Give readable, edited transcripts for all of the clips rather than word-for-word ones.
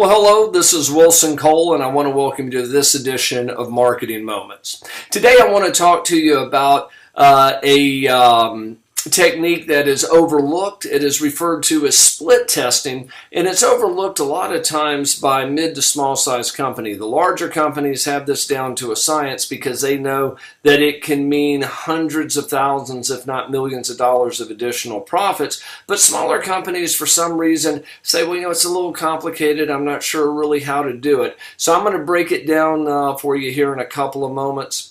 Well, hello, this is Wilson Cole, and I want to welcome you to this edition of Marketing Moments. Today I want to talk to you about a technique that is overlooked. It is referred to as split testing, and it's overlooked a lot of times by mid to small size company. The larger companies have this down to a science because they know that it can mean hundreds of thousands, if not millions of dollars of additional profits. But smaller companies, for some reason, say, well, it's a little complicated. I'm not sure really how to do it. So I'm going to break it down for you here in a couple of moments.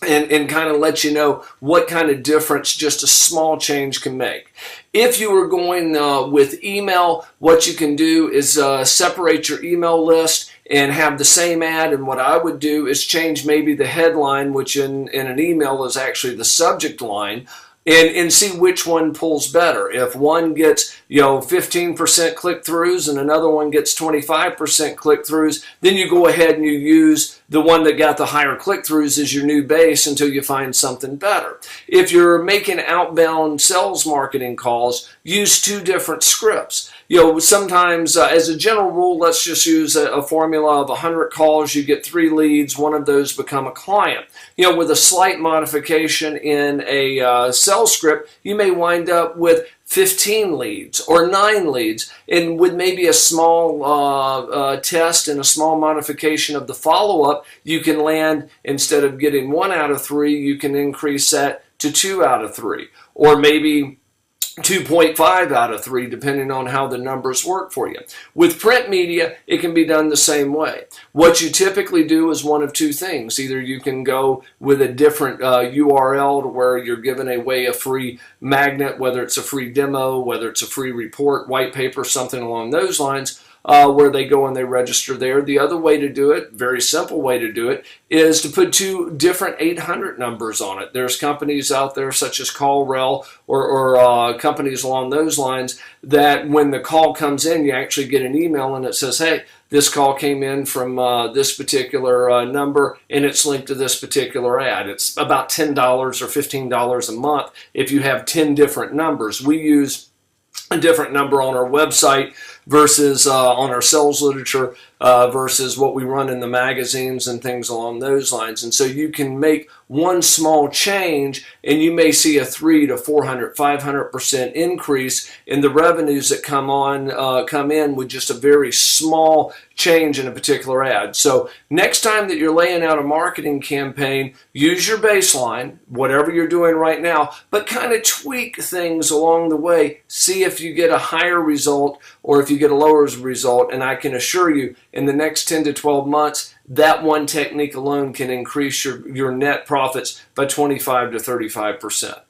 And kind of let you know what kind of difference just a small change can make. If you are going with email, what you can do is separate your email list and have the same ad. And what I would do is change maybe the headline, which in an email is actually the subject line, and see which one pulls better. If one gets 15% click-throughs and another one gets 25% click-throughs, then you go ahead and you use the one that got the higher click-throughs as your new base until you find something better. If you're making outbound sales marketing calls, use two different scripts. Sometimes as a general rule, let's just use a formula of 100 calls, you get 3 leads, one of those become a client. With a slight modification in a sales script, you may wind up with 15 leads or 9 leads, and with maybe a small test and a small modification of the follow-up, you can land, instead of getting 1 out of 3, you can increase that to 2 out of 3, or maybe 2.5 out of 3, depending on how the numbers work for you. With print media, it can be done the same way. What you typically do is one of two things. Either you can go with a different URL to where you're giving away a free magnet, whether it's a free demo, whether it's a free report, white paper, something along those lines, where they go and they register there. The other way to do it, very simple way to do it, is to put 2 different 800 numbers on it. There's companies out there such as CallRail or companies along those lines that when the call comes in, you actually get an email and it says, hey, this call came in from this particular number and it's linked to this particular ad. It's about $10 or $15 a month if you have 10 different numbers. We use a different number on our website versus on our sales literature versus what we run in the magazines and things along those lines. And so you can make one small change and you may see a 300 to 400, 500% increase in the revenues that come in with just a very small change in a particular ad. So next time that you're laying out a marketing campaign, use your baseline, whatever you're doing right now, but kind of tweak things along the way. See if you get a higher result or if you get a lower result, and I can assure you in the next 10 to 12 months, that one technique alone can increase your net profits by 25 to 35%.